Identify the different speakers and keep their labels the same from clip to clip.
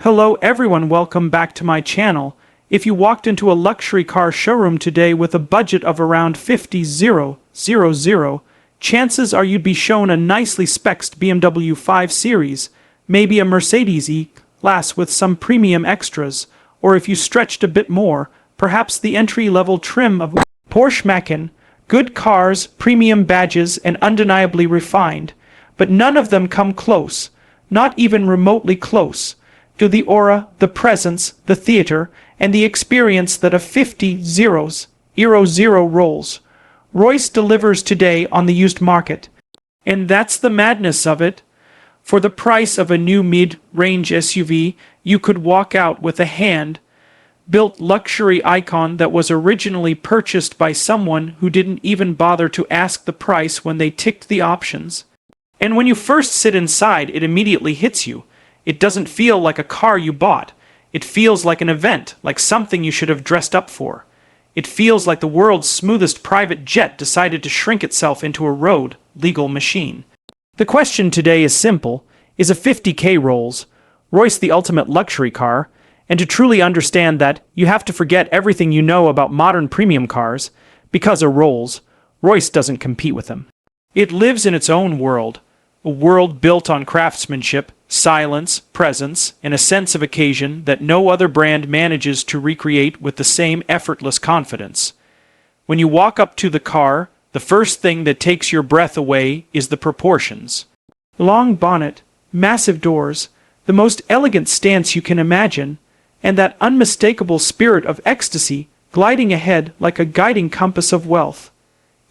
Speaker 1: Hello everyone, welcome back to my channel. If you walked into a luxury car showroom today with a budget of around 50,000, chances are you'd be shown a nicely spec'd BMW 5 Series, maybe a Mercedes E-Class with some premium extras, or if you stretched a bit more, perhaps the entry-level trim of Porsche Macan. Good cars, premium badges, and undeniably refined, but none of them come close, not even remotely close, to the aura, the presence, the theater, and the experience that a 50,000 Rolls-Royce delivers today on the used market. And that's the madness of it. For the price of a new mid-range SUV, you could walk out with a hand-built luxury icon that was originally purchased by someone who didn't even bother to ask the price when they ticked the options. And when you first sit inside, it immediately hits you. It doesn't feel like a car you bought. It feels like an event, like something you should have dressed up for. It feels like the world's smoothest private jet decided to shrink itself into a road-legal machine. The question today is simple. Is a 50k Rolls-Royce the ultimate luxury car? And to truly understand that, you have to forget everything you know about modern premium cars, because a Rolls-Royce doesn't compete with them. It lives in its own world, a world built on craftsmanship, silence, presence, and a sense of occasion that no other brand manages to recreate with the same effortless confidence. When you walk up to the car, the first thing that takes your breath away is the proportions. Long bonnet, massive doors, the most elegant stance you can imagine, and that unmistakable spirit of ecstasy gliding ahead like a guiding compass of wealth.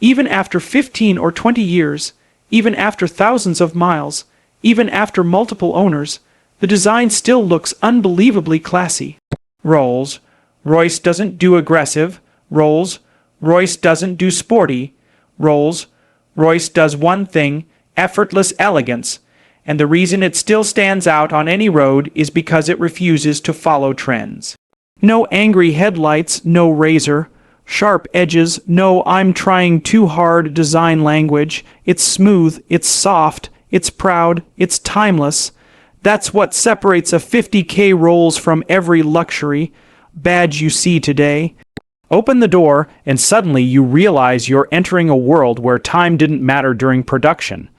Speaker 1: Even after 15 or 20 years, even after thousands of miles, even after multiple owners, the design still looks unbelievably classy. Rolls-Royce doesn't do aggressive. Rolls-Royce doesn't do sporty. Rolls-Royce does one thing, effortless elegance, and the reason it still stands out on any road is because it refuses to follow trends. No angry headlights, no razor sharp edges, no I'm trying too hard design language. It's smooth, it's soft, it's proud, it's timeless. That's what separates a 50k Rolls from every luxury badge you see today. Open the door, and suddenly you realize you're entering a world where time didn't matter during production.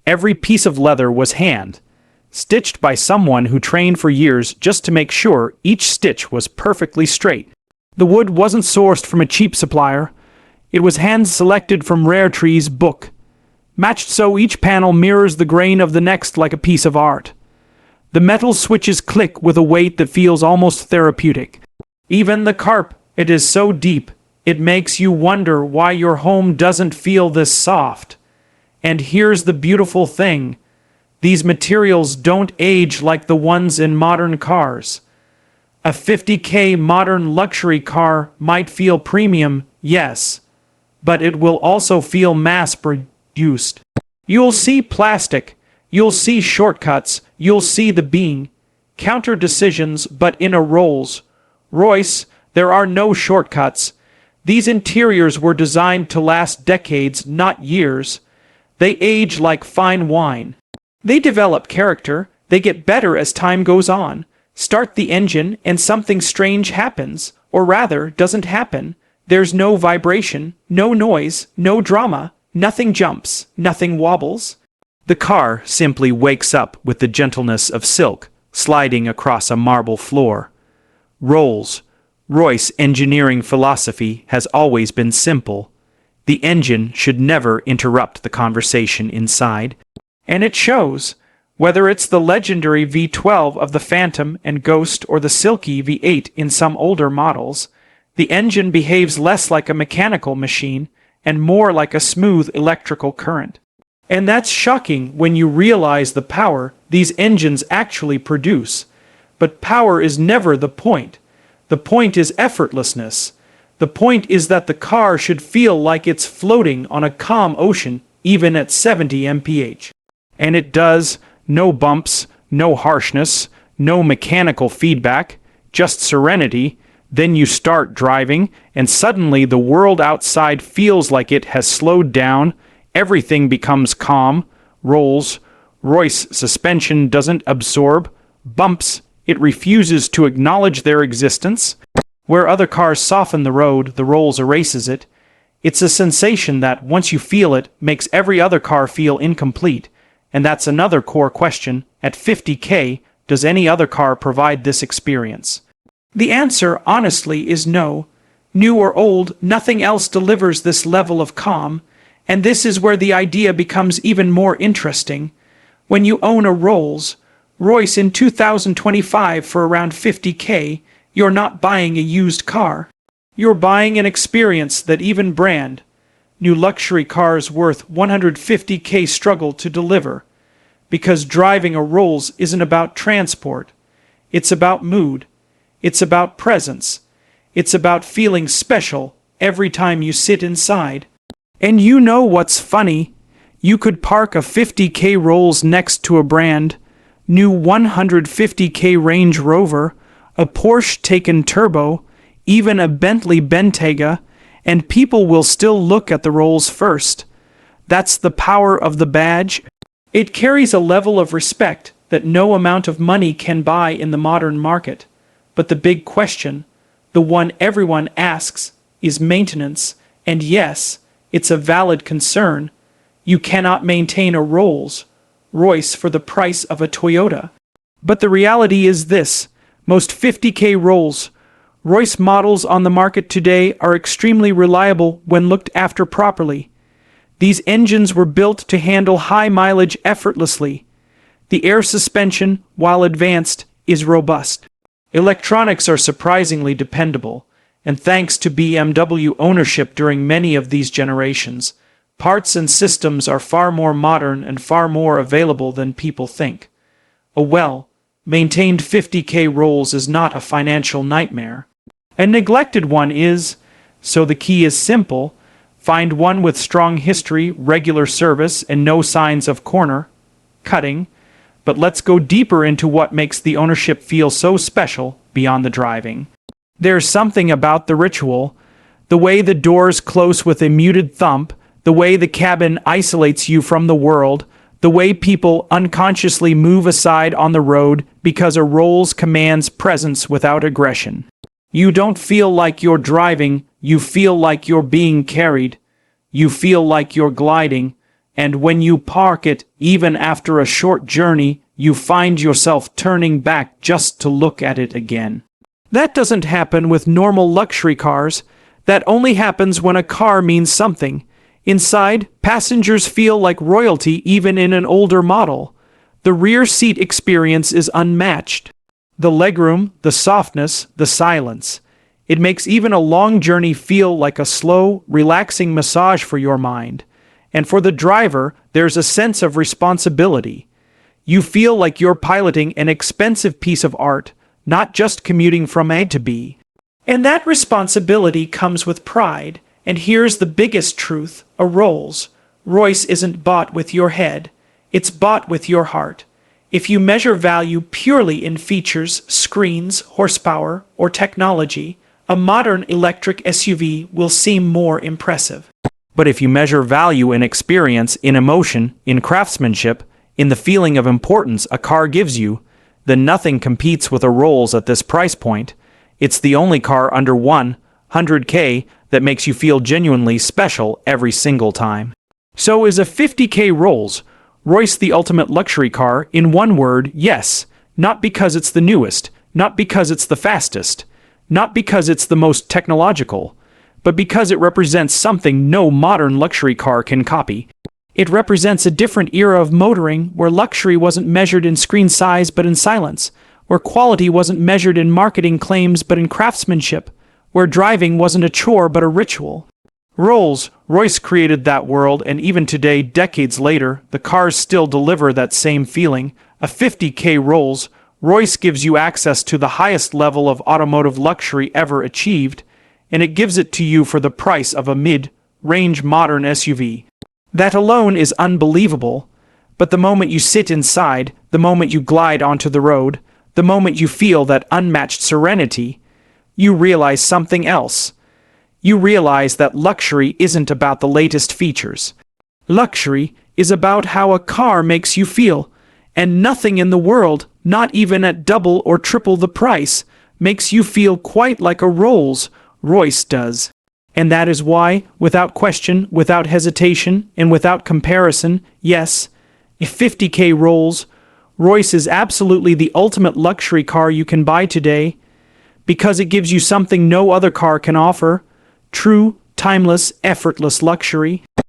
Speaker 1: Every piece of leather was hand-stitched by someone who trained for years just to make sure each stitch was perfectly straight. The wood wasn't sourced from a cheap supplier. It was hand-selected from rare trees, matched so each panel mirrors the grain of the next like a piece of art. The metal switches click with a weight that feels almost therapeutic. Even the carpet is so deep, it makes you wonder why your home doesn't feel this soft. And here's the beautiful thing. These materials don't age like the ones in modern cars. A 50k modern luxury car might feel premium, yes, but it will also feel mass-produced. You'll see plastic, you'll see shortcuts, you'll see the being counter decisions, but in a Rolls-Royce, there are no shortcuts. These interiors were designed to last decades, not years. They age like fine wine. They develop character, they get better as time goes on. Start the engine and something strange happens, or rather, doesn't happen. There's no vibration, no noise, no drama, nothing jumps, nothing wobbles. The car simply wakes up with the gentleness of silk sliding across a marble floor. Rolls-Royce engineering philosophy has always been simple. The engine should never interrupt the conversation inside, and it shows. Whether it's the legendary V12 of the Phantom and Ghost or the silky V8 in some older models, the engine behaves less like a mechanical machine and more like a smooth electrical current. And that's shocking when you realize the power these engines actually produce. But power is never the point. The point is effortlessness. The point is that the car should feel like it's floating on a calm ocean even at 70 mph. And it does. No bumps, no harshness, no mechanical feedback, just serenity. Then you start driving, and suddenly the world outside feels like it has slowed down. Everything becomes calm. Rolls-Royce suspension doesn't absorb bumps. It refuses to acknowledge their existence. Where other cars soften the road, the Rolls erases it. It's a sensation that, once you feel it, makes every other car feel incomplete. And that's another core question. At 50k, does any other car provide this experience? The answer, honestly, is no. New or old, nothing else delivers this level of calm. And this is where the idea becomes even more interesting. When you own a Rolls-Royce in 2025 for around 50k, you're not buying a used car. You're buying an experience that even brand new luxury cars worth 150k struggle to deliver. Because driving a Rolls isn't about transport. It's about mood. It's about presence. It's about feeling special every time you sit inside. And you know what's funny? You could park a 50k Rolls next to a brand new 150k Range Rover, a Porsche Taycan Turbo, even a Bentley Bentayga, and people will still look at the Rolls first. That's the power of the badge. It carries a level of respect that no amount of money can buy in the modern market. But the big question, the one everyone asks, is maintenance. And yes, it's a valid concern. You cannot maintain a Rolls-Royce for the price of a Toyota. But the reality is this: most 50k Rolls-Royce models on the market today are extremely reliable when looked after properly. These engines were built to handle high mileage effortlessly. The air suspension, while advanced, is robust. Electronics are surprisingly dependable, and thanks to BMW ownership during many of these generations, parts and systems are far more modern and far more available than people think. A well-maintained 50k Rolls is not a financial nightmare. A neglected one is, so the key is simple: find one with strong history, regular service, and no signs of corner cutting. But let's go deeper into what makes the ownership feel so special beyond the driving. There's something about the ritual, the way the doors close with a muted thump, the way the cabin isolates you from the world, the way people unconsciously move aside on the road because a Rolls commands presence without aggression. You don't feel like you're driving, you feel like you're being carried. You feel like you're gliding. And when you park it, even after a short journey, you find yourself turning back just to look at it again. That doesn't happen with normal luxury cars. That only happens when a car means something. Inside, passengers feel like royalty even in an older model. The rear seat experience is unmatched. The legroom, the softness, the silence. It makes even a long journey feel like a slow, relaxing massage for your mind. And for the driver, there's a sense of responsibility. You feel like you're piloting an expensive piece of art, not just commuting from A to B. And that responsibility comes with pride. And here's the biggest truth: a Rolls-Royce isn't bought with your head, it's bought with your heart. If you measure value purely in features, screens, horsepower, or technology, a modern electric SUV will seem more impressive. But if you measure value in experience, in emotion, in craftsmanship, in the feeling of importance a car gives you, then nothing competes with a Rolls at this price point. It's the only car under 100k that makes you feel genuinely special every single time. So is a 50k Rolls-Royce the ultimate luxury car? In one word, yes. Not because it's the newest, not because it's the fastest, not because it's the most technological, but because it represents something no modern luxury car can copy. It represents a different era of motoring where luxury wasn't measured in screen size but in silence, where quality wasn't measured in marketing claims but in craftsmanship, where driving wasn't a chore but a ritual. Rolls-Royce created that world, and even today, decades later, the cars still deliver that same feeling. A 50k Rolls-Royce gives you access to the highest level of automotive luxury ever achieved, and it gives it to you for the price of a mid-range modern SUV. That alone is unbelievable, but the moment you sit inside, the moment you glide onto the road, the moment you feel that unmatched serenity, you realize something else. You realize that luxury isn't about the latest features. Luxury is about how a car makes you feel, And nothing in the world, not even at double or triple the price, makes you feel quite like a Rolls-Royce does. And that is why, without question, without hesitation, and without comparison, yes, a 50k Rolls-Royce is absolutely the ultimate luxury car you can buy today, because it gives you something no other car can offer: true, timeless, effortless luxury.